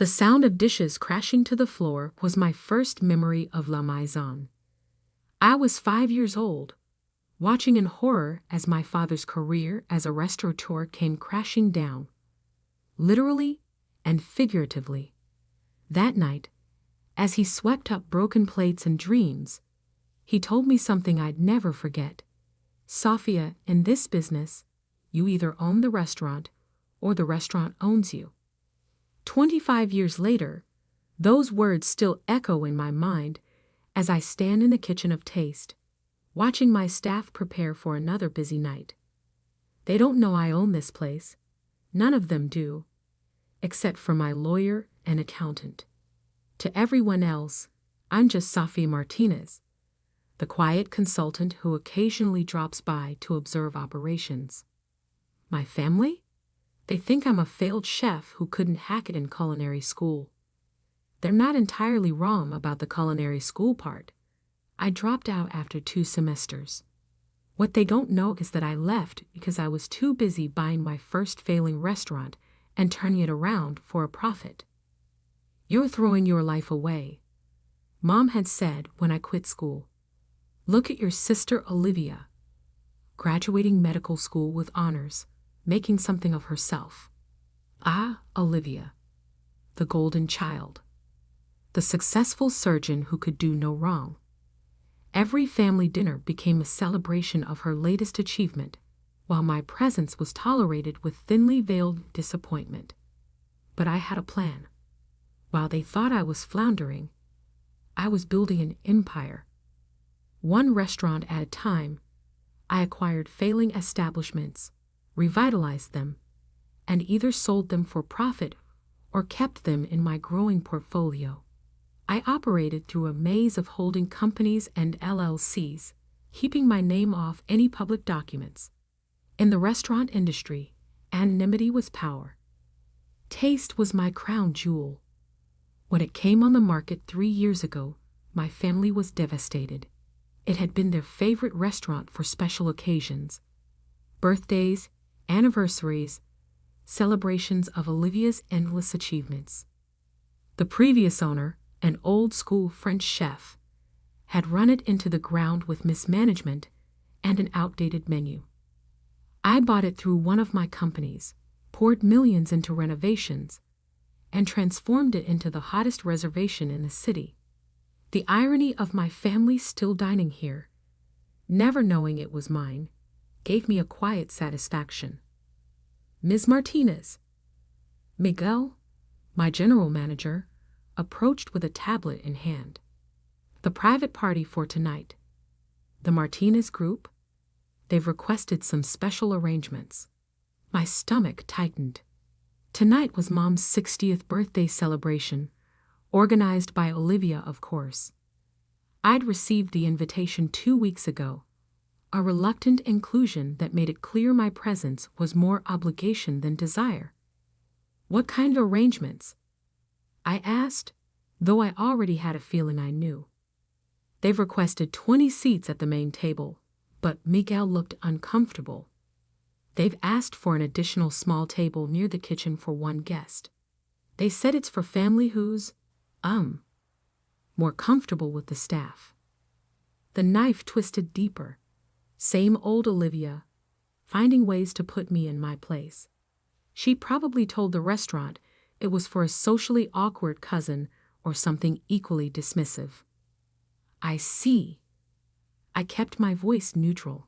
The sound of dishes crashing to the floor was my first memory of La Maison. I was 5 years old, watching in horror as my father's career as a restaurateur came crashing down, literally and figuratively. That night, as he swept up broken plates and dreams, he told me something I'd never forget. Sophia, in this business, you either own the restaurant or the restaurant owns you. 25 years later, those words still echo in my mind as I stand in the kitchen of taste, watching my staff prepare for another busy night. They don't know I own this place. None of them do, except for my lawyer and accountant. To everyone else, I'm just Sophie Martinez, the quiet consultant who occasionally drops by to observe operations. My family? They think I'm a failed chef who couldn't hack it in culinary school. They're not entirely wrong about the culinary school part. I dropped out after 2 semesters. What they don't know is that I left because I was too busy buying my first failing restaurant and turning it around for a profit. You're throwing your life away, Mom had said when I quit school. Look at your sister Olivia, graduating medical school with honors, making something of herself. Ah, Olivia, the golden child, the successful surgeon who could do no wrong. Every family dinner became a celebration of her latest achievement, while my presence was tolerated with thinly veiled disappointment. But I had a plan. While they thought I was floundering, I was building an empire. One restaurant at a time, I acquired failing establishments, revitalized them, and either sold them for profit or kept them in my growing portfolio. I operated through a maze of holding companies and LLCs, keeping my name off any public documents. In the restaurant industry, anonymity was power. Taste was my crown jewel. When it came on the market 3 years ago, my family was devastated. It had been their favorite restaurant for special occasions, birthdays, anniversaries, celebrations of Olivia's endless achievements. The previous owner, an old-school French chef, had run it into the ground with mismanagement and an outdated menu. I bought it through one of my companies, poured millions into renovations, and transformed it into the hottest reservation in the city. The irony of my family still dining here, never knowing it was mine, gave me a quiet satisfaction. Ms. Martinez. Miguel, my general manager, approached with a tablet in hand. The private party for tonight. The Martinez group? They've requested some special arrangements. My stomach tightened. Tonight was Mom's 60th birthday celebration, organized by Olivia, of course. I'd received the invitation 2 weeks ago, a reluctant inclusion that made it clear my presence was more obligation than desire. What kind of arrangements? I asked, though I already had a feeling I knew. They've requested 20 seats at the main table, but Miguel looked uncomfortable. They've asked for an additional small table near the kitchen for 1 guest. They said it's for family who's, more comfortable with the staff. The knife twisted deeper. Same old Olivia, finding ways to put me in my place. She probably told the restaurant it was for a socially awkward cousin or something equally dismissive. I see. I kept my voice neutral.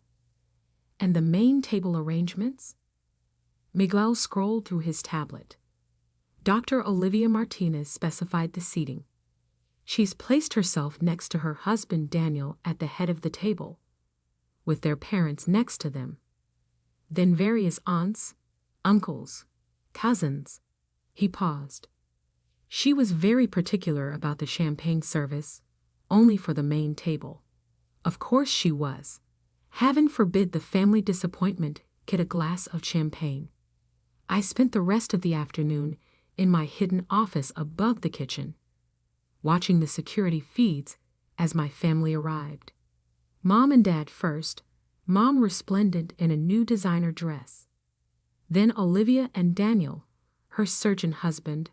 And the main table arrangements? Miguel scrolled through his tablet. Dr. Olivia Martinez specified the seating. She's placed herself next to her husband Daniel at the head of the table, with their parents next to them. Then various aunts, uncles, cousins. He paused. She was very particular about the champagne service, only for the main table. Of course she was. Heaven forbid the family disappointment get a glass of champagne. I spent the rest of the afternoon in my hidden office above the kitchen, watching the security feeds as my family arrived. Mom and Dad first, Mom resplendent in a new designer dress. Then Olivia and Daniel, her surgeon husband,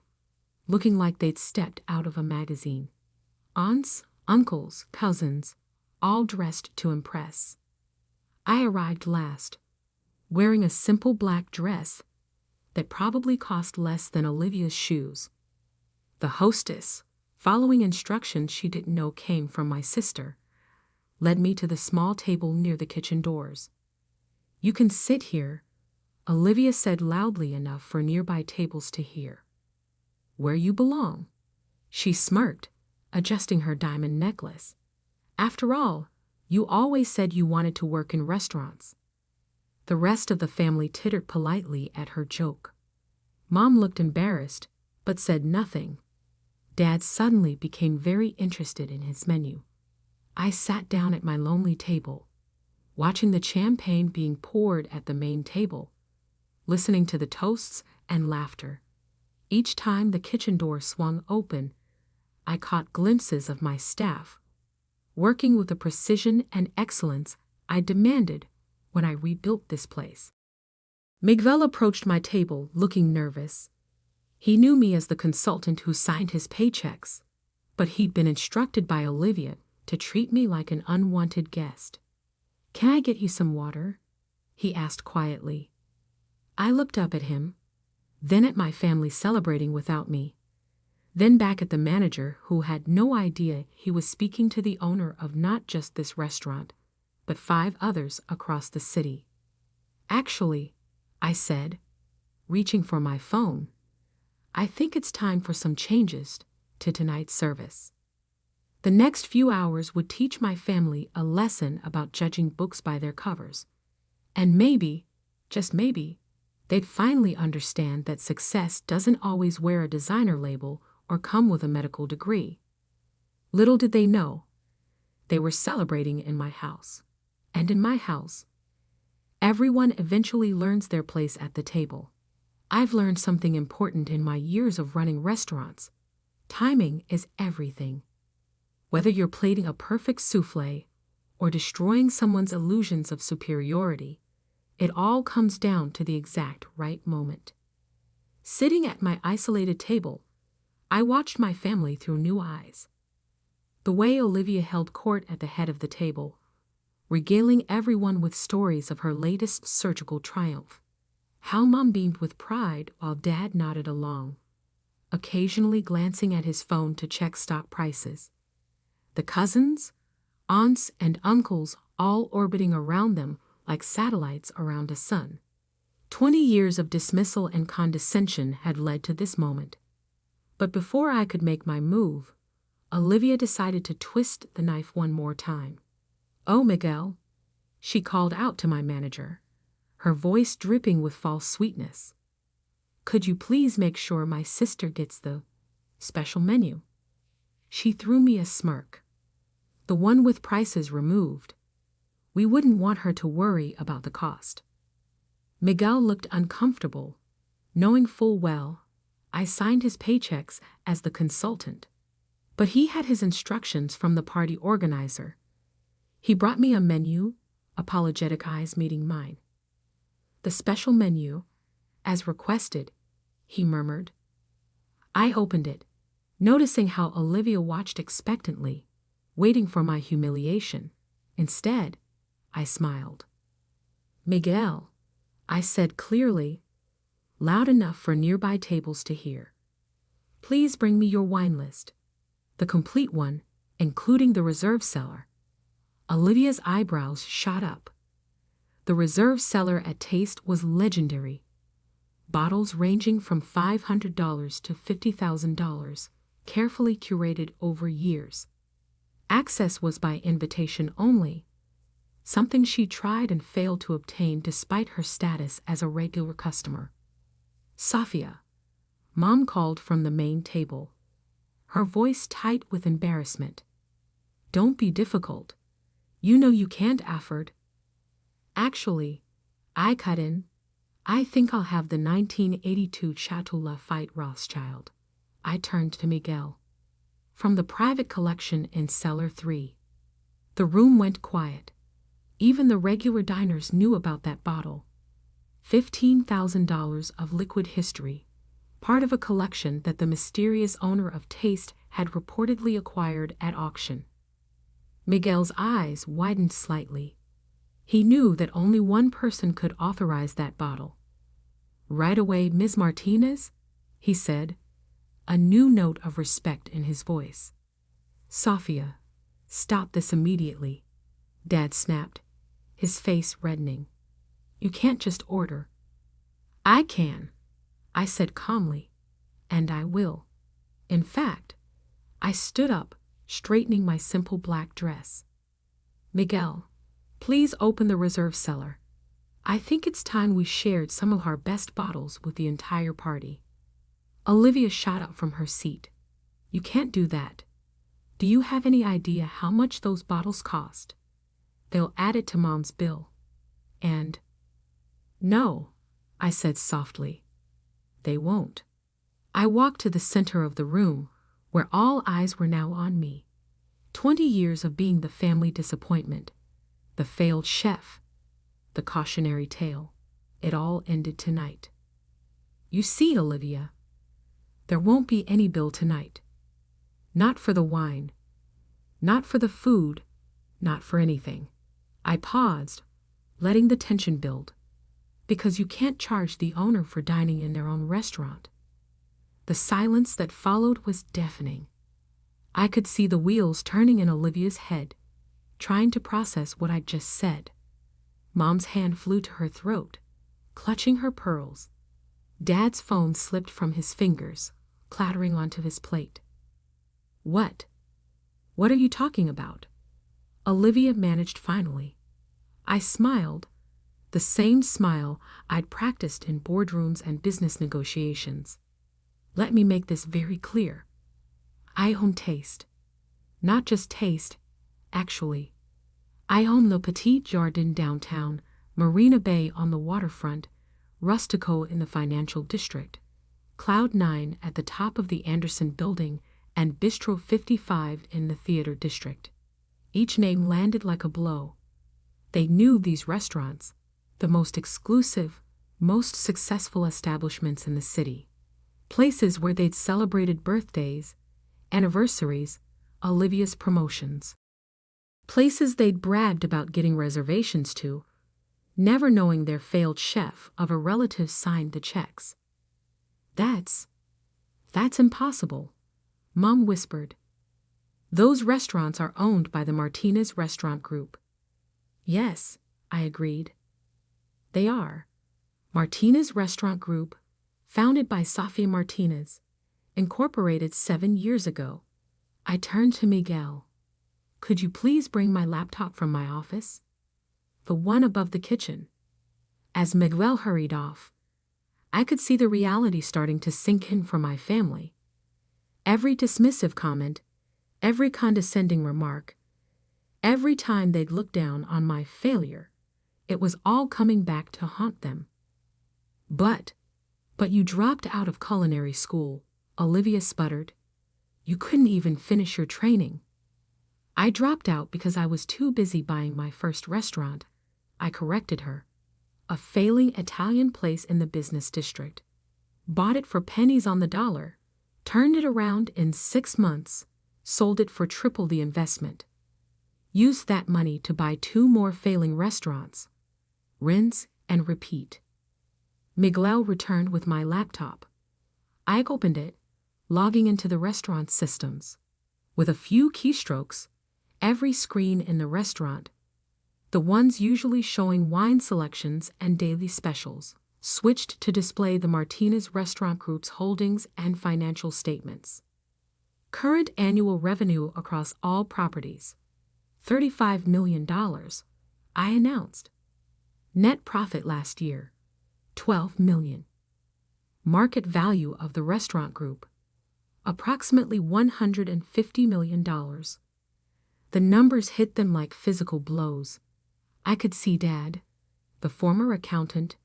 looking like they'd stepped out of a magazine. Aunts, uncles, cousins, all dressed to impress. I arrived last, wearing a simple black dress that probably cost less than Olivia's shoes. The hostess, following instructions she didn't know came from my sister, led me to the small table near the kitchen doors. "You can sit here," Olivia said loudly enough for nearby tables to hear. "Where you belong." She smirked, adjusting her diamond necklace. "After all, you always said you wanted to work in restaurants." The rest of the family tittered politely at her joke. Mom looked embarrassed, but said nothing. Dad suddenly became very interested in his menu. I sat down at my lonely table, watching the champagne being poured at the main table, listening to the toasts and laughter. Each time the kitchen door swung open, I caught glimpses of my staff, working with the precision and excellence I demanded when I rebuilt this place. Miguel approached my table, looking nervous. He knew me as the consultant who signed his paychecks, but he'd been instructed by Olivia to treat me like an unwanted guest. "Can I get you some water?" he asked quietly. I looked up at him, then at my family celebrating without me, then back at the manager who had no idea he was speaking to the owner of not just this restaurant, but 5 others across the city. "Actually," I said, reaching for my phone, "I think it's time for some changes to tonight's service." The next few hours would teach my family a lesson about judging books by their covers. And maybe, just maybe, they'd finally understand that success doesn't always wear a designer label or come with a medical degree. Little did they know, they were celebrating in my house. And in my house, everyone eventually learns their place at the table. I've learned something important in my years of running restaurants. Timing is everything. Whether you're plating a perfect soufflé or destroying someone's illusions of superiority, it all comes down to the exact right moment. Sitting at my isolated table, I watched my family through new eyes. The way Olivia held court at the head of the table, regaling everyone with stories of her latest surgical triumph. How Mom beamed with pride while Dad nodded along, occasionally glancing at his phone to check stock prices. The cousins, aunts, and uncles all orbiting around them like satellites around a sun. 20 years of dismissal and condescension had led to this moment. But before I could make my move, Olivia decided to twist the knife one more time. "Oh, Miguel," she called out to my manager, her voice dripping with false sweetness. "Could you please make sure my sister gets the special menu?" She threw me a smirk. "The one with prices removed. We wouldn't want her to worry about the cost." Miguel looked uncomfortable, knowing full well I signed his paychecks as the consultant. But he had his instructions from the party organizer. He brought me a menu, apologetic eyes meeting mine. "The special menu, as requested," he murmured. I opened it, noticing how Olivia watched expectantly, waiting for my humiliation. Instead, I smiled. "Miguel," I said clearly, loud enough for nearby tables to hear, "please bring me your wine list, the complete one, including the reserve cellar." Olivia's eyebrows shot up. The reserve cellar at Taste was legendary. Bottles ranging from $500 to $50,000, carefully curated over years. Access was by invitation only, something she tried and failed to obtain despite her status as a regular customer. "Safia," Mom called from the main table, her voice tight with embarrassment. "Don't be difficult. You know you can't afford." "Actually," I cut in, "I think I'll have the 1982 Chateau Lafite Rothschild." I turned to Miguel. "From the private collection in Cellar 3. The room went quiet. Even the regular diners knew about that bottle. $15,000 of liquid history, part of a collection that the mysterious owner of Taste had reportedly acquired at auction. Miguel's eyes widened slightly. He knew that only one person could authorize that bottle. "Right away, Ms. Martinez," he said, a new note of respect in his voice. "Sofia, stop this immediately," Dad snapped, his face reddening. "You can't just order." "I can," I said calmly, "and I will." In fact, I stood up, straightening my simple black dress. "Miguel, please open the reserve cellar. I think it's time we shared some of our best bottles with the entire party." Olivia shot up from her seat. "You can't do that. Do you have any idea how much those bottles cost? They'll add it to Mom's bill. And—" "No," I said softly. "They won't." I walked to the center of the room, where all eyes were now on me. 20 years of being the family disappointment, the failed chef, the cautionary tale. It all ended tonight. "You see, Olivia, there won't be any bill tonight. Not for the wine, not for the food, not for anything." I paused, letting the tension build. "Because you can't charge the owner for dining in their own restaurant." The silence that followed was deafening. I could see the wheels turning in Olivia's head, trying to process what I'd just said. Mom's hand flew to her throat, clutching her pearls. Dad's phone slipped from his fingers, clattering onto his plate. "What? What are you talking about?" Olivia managed finally. I smiled, the same smile I'd practiced in boardrooms and business negotiations. "Let me make this very clear. I own Taste. Not just Taste, actually. I own Le Petit Jardin downtown, Marina Bay on the waterfront, Rustico in the financial district, Cloud 9 at the top of the Anderson building, and Bistro 55 in the theater district." Each name landed like a blow. They knew these restaurants, the most exclusive, most successful establishments in the city. Places where they'd celebrated birthdays, anniversaries, Olivia's promotions. Places they'd bragged about getting reservations to, never knowing their failed chef of a relative signed the checks. That's impossible," Mom whispered. "Those restaurants are owned by the Martinez Restaurant Group." "Yes," I agreed. "They are. Martinez Restaurant Group, founded by Sofia Martinez, incorporated 7 years ago." I turned to Miguel. "Could you please bring my laptop from my office? The one above the kitchen." As Miguel hurried off, I could see the reality starting to sink in for my family. Every dismissive comment, every condescending remark, every time they'd look down on my failure, it was all coming back to haunt them. But you dropped out of culinary school," Olivia sputtered. "You couldn't even finish your training." "I dropped out because I was too busy buying my first restaurant," I corrected her. "A failing Italian place in the business district. Bought it for pennies on the dollar, turned it around in 6 months, sold it for triple the investment. Used that money to buy 2 more failing restaurants. Rinse and repeat." Miguel returned with my laptop. I opened it, logging into the restaurant's systems. With a few keystrokes, every screen in the restaurant, the ones usually showing wine selections and daily specials, switched to display the Martinez Restaurant Group's holdings and financial statements. Current annual revenue across all properties, $35 million, I announced. Net profit last year, $12 million. Market value of the restaurant group, approximately $150 million. The numbers hit them like physical blows. I could see Dad, the former accountant,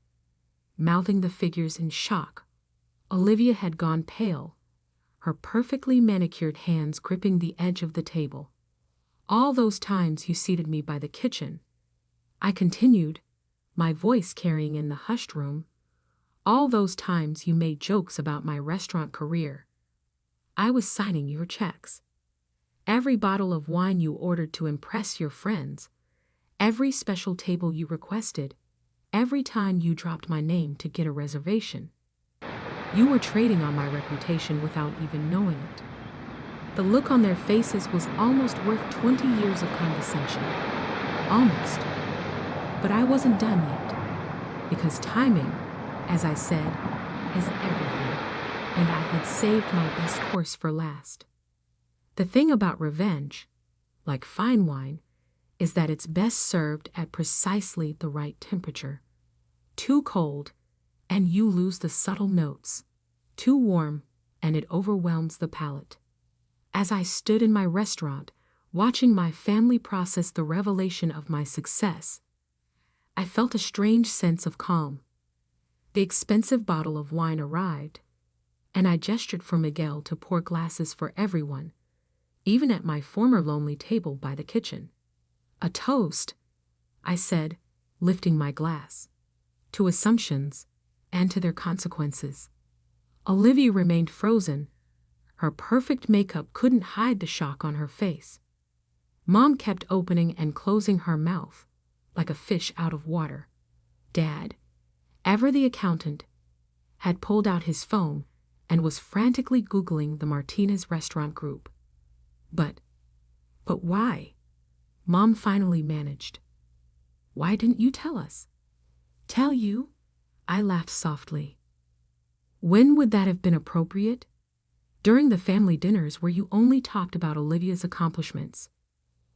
mouthing the figures in shock. Olivia had gone pale, her perfectly manicured hands gripping the edge of the table. "All those times you seated me by the kitchen," I continued, my voice carrying in the hushed room, All those times you made jokes about my restaurant career. I was signing your checks. Every bottle of wine you ordered to impress your friends. Every special table you requested. Every time you dropped my name to get a reservation. You were trading on my reputation without even knowing it. The look on their faces was almost worth 20 years of condescension. Almost. But I wasn't done yet. Because timing, as I said, is everything. And I had saved my best course for last. The thing about revenge, like fine wine, is that it's best served at precisely the right temperature. Too cold, and you lose the subtle notes. Too warm, and it overwhelms the palate. As I stood in my restaurant, watching my family process the revelation of my success, I felt a strange sense of calm. The expensive bottle of wine arrived, and I gestured for Miguel to pour glasses for everyone, even at my former lonely table by the kitchen. A toast, I said, lifting my glass, to assumptions and to their consequences. Olivia remained frozen. Her perfect makeup couldn't hide the shock on her face. Mom kept opening and closing her mouth, like a fish out of water. Dad, ever the accountant, had pulled out his phone and was frantically Googling the Martinez restaurant group. But why? Mom finally managed. Why didn't you tell us? Tell you? I laughed softly. When would that have been appropriate? During the family dinners where you only talked about Olivia's accomplishments.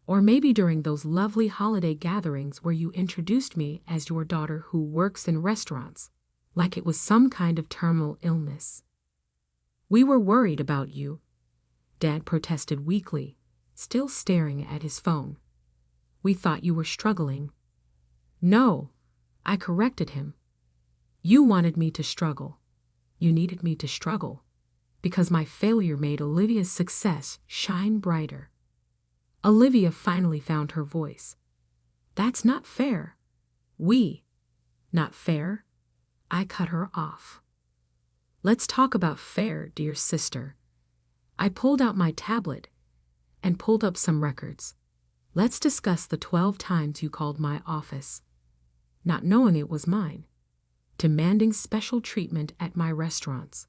Or maybe during those lovely holiday gatherings where you introduced me as your daughter who works in restaurants, like it was some kind of terminal illness. We were worried about you, Dad protested weakly, still staring at his phone. We thought you were struggling. No, I corrected him. You wanted me to struggle. You needed me to struggle, because my failure made Olivia's success shine brighter. Olivia finally found her voice. That's not fair. Not fair? I cut her off. Let's talk about fair, dear sister. I pulled out my tablet and pulled up some records. Let's discuss the 12 times you called my office, not knowing it was mine, demanding special treatment at my restaurants,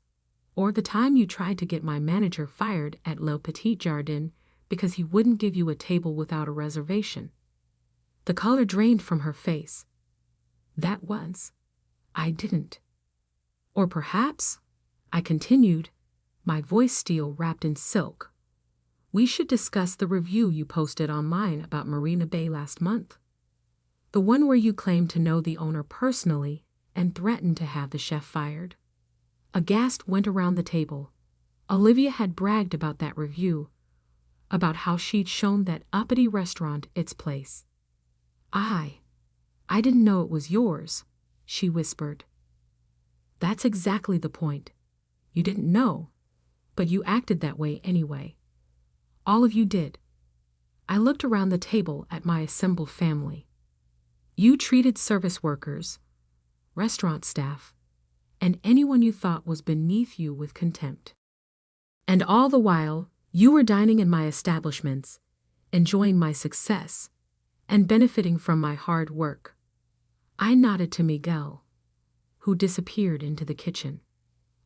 or the time you tried to get my manager fired at Le Petit Jardin because he wouldn't give you a table without a reservation. The color drained from her face. That was, I didn't. Or perhaps, I continued, my voice steel wrapped in silk. We should discuss the review you posted online about Marina Bay last month. The one where you claimed to know the owner personally and threatened to have the chef fired. A gasp went around the table. Olivia had bragged about that review, about how she'd shown that uppity restaurant its place. I didn't know it was yours, she whispered. That's exactly the point. You didn't know, but you acted that way anyway. All of you did. I looked around the table at my assembled family. You treated service workers, restaurant staff, and anyone you thought was beneath you with contempt. And all the while, you were dining in my establishments, enjoying my success, and benefiting from my hard work. I nodded to Miguel, who disappeared into the kitchen.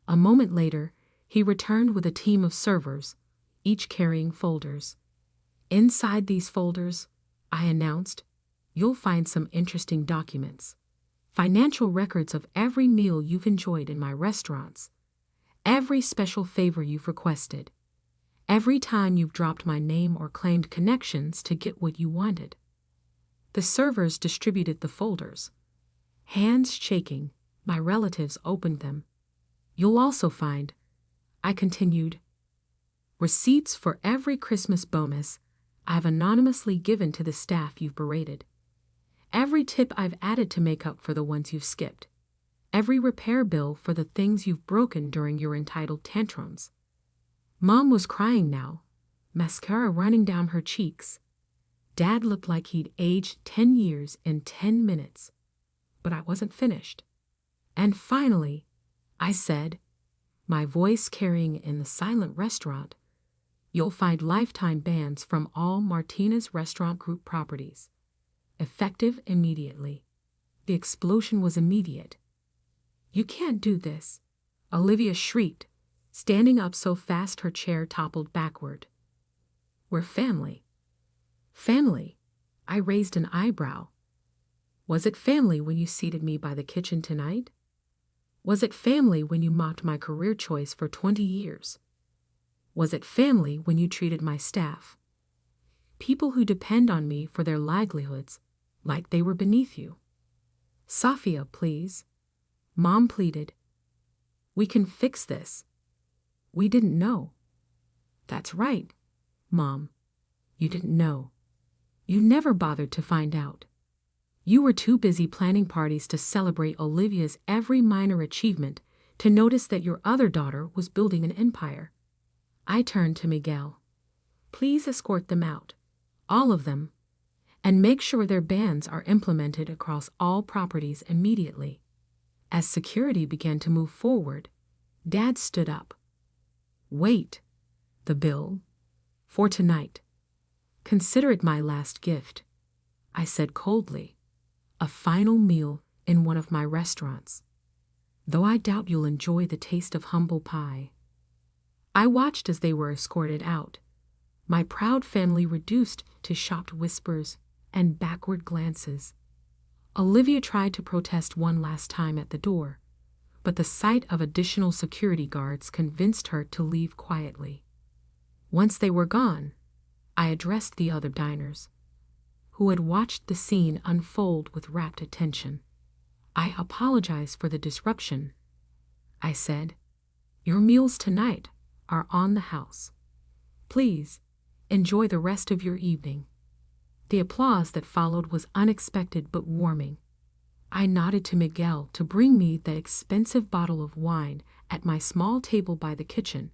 A moment later, he returned with a team of servers, each carrying folders. Inside these folders, I announced, you'll find some interesting documents. Financial records of every meal you've enjoyed in my restaurants, every special favor you've requested, every time you've dropped my name or claimed connections to get what you wanted. The servers distributed the folders. Hands shaking, my relatives opened them. You'll also find, I continued, receipts for every Christmas bonus I've anonymously given to the staff you've berated. Every tip I've added to make up for the ones you've skipped. Every repair bill for the things you've broken during your entitled tantrums. Mom was crying now, mascara running down her cheeks. Dad looked like he'd aged 10 years in 10 minutes. But I wasn't finished. And finally, I said, my voice carrying in the silent restaurant. You'll find lifetime bans from all Martinez Restaurant Group properties. Effective immediately. The explosion was immediate. You can't do this, Olivia shrieked, standing up so fast her chair toppled backward. We're family. Family? I raised an eyebrow. Was it family when you seated me by the kitchen tonight? Was it family when you mocked my career choice for 20 years? Was it family when you treated my staff, people who depend on me for their livelihoods, like they were beneath you? Safia, please. Mom pleaded. We can fix this. We didn't know. That's right, Mom. You didn't know. You never bothered to find out. You were too busy planning parties to celebrate Olivia's every minor achievement to notice that your other daughter was building an empire. I turned to Miguel. Please escort them out, all of them, and make sure their bans are implemented across all properties immediately. As security began to move forward, Dad stood up. Wait, the bill, for tonight. Consider it my last gift, I said coldly. A final meal in one of my restaurants. Though I doubt you'll enjoy the taste of humble pie. I watched as they were escorted out, my proud family reduced to shocked whispers and backward glances. Olivia tried to protest one last time at the door, but the sight of additional security guards convinced her to leave quietly. Once they were gone, I addressed the other diners, who had watched the scene unfold with rapt attention. I apologize for the disruption, I said. Your meals tonight are on the house. Please, enjoy the rest of your evening. The applause that followed was unexpected but warming. I nodded to Miguel to bring me the expensive bottle of wine at my small table by the kitchen.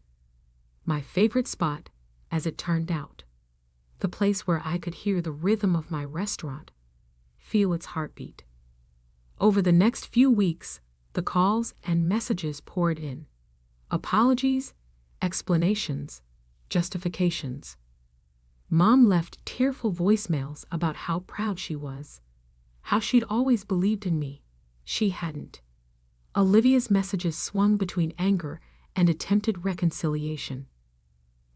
My favorite spot, as it turned out. The place where I could hear the rhythm of my restaurant, feel its heartbeat. Over the next few weeks, the calls and messages poured in. Apologies, explanations, justifications. Mom left tearful voicemails about how proud she was, how she'd always believed in me. She hadn't. Olivia's messages swung between anger and attempted reconciliation.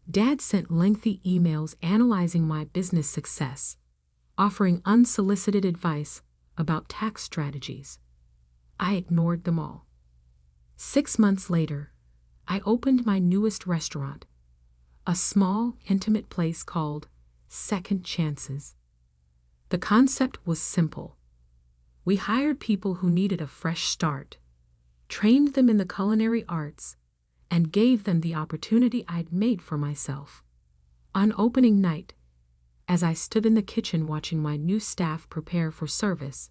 Dad sent lengthy emails analyzing my business success, offering unsolicited advice about tax strategies. I ignored them all. 6 months later, I opened my newest restaurant, a small, intimate place called Second Chances. The concept was simple. We hired people who needed a fresh start, trained them in the culinary arts, and gave them the opportunity I'd made for myself. On opening night, as I stood in the kitchen watching my new staff prepare for service,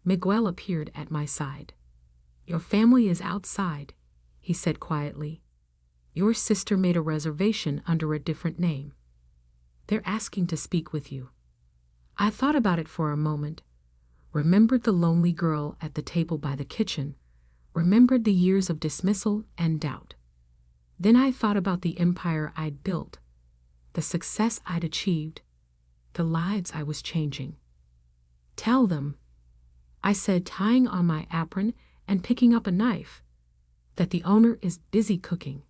Miguel appeared at my side. Your family is outside, he said quietly. Your sister made a reservation under a different name. They're asking to speak with you. I thought about it for a moment, remembered the lonely girl at the table by the kitchen, remembered the years of dismissal and doubt. Then I thought about the empire I'd built, the success I'd achieved, the lives I was changing. Tell them, I said, tying on my apron and picking up a knife, that the owner is busy cooking,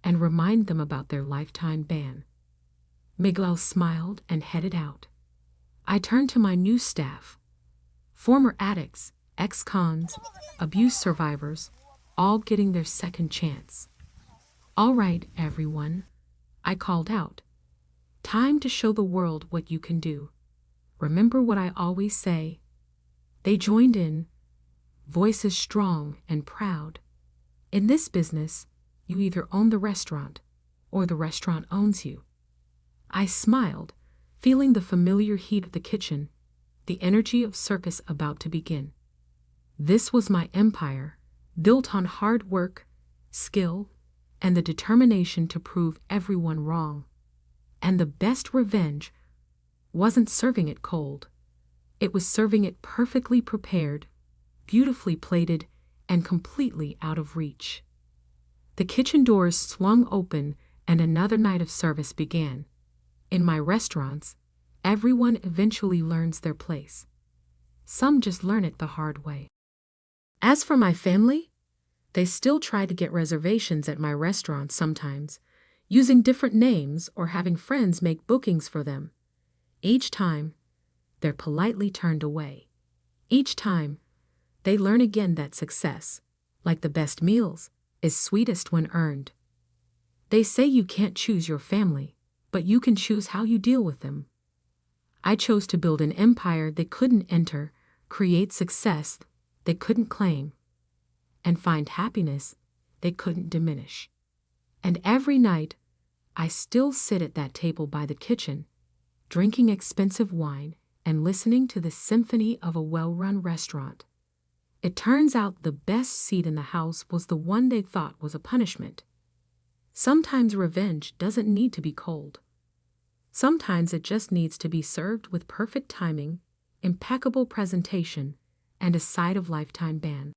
and remind them about their lifetime ban. Miguel smiled and headed out. I turned to my new staff, former addicts, ex-cons, abuse survivors, all getting their second chance. All right, everyone, I called out. Time to show the world what you can do. Remember what I always say? They joined in, voices strong and proud. In this business, you either own the restaurant or the restaurant owns you. I smiled, feeling the familiar heat of the kitchen, the energy of circus about to begin. This was my empire, built on hard work, skill, and the determination to prove everyone wrong. And the best revenge wasn't serving it cold. It was serving it perfectly prepared, beautifully plated, and completely out of reach. The kitchen doors swung open and another night of service began. In my restaurants, everyone eventually learns their place. Some just learn it the hard way. As for my family, they still try to get reservations at my restaurant sometimes, using different names or having friends make bookings for them. Each time, they're politely turned away. Each time, they learn again that success, like the best meals, is sweetest when earned. They say you can't choose your family, but you can choose how you deal with them. I chose to build an empire they couldn't enter, create success they couldn't claim, and find happiness they couldn't diminish. And every night, I still sit at that table by the kitchen, drinking expensive wine and listening to the symphony of a well-run restaurant. It turns out the best seat in the house was the one they thought was a punishment. Sometimes revenge doesn't need to be cold. Sometimes it just needs to be served with perfect timing, impeccable presentation, and a side of lifetime ban.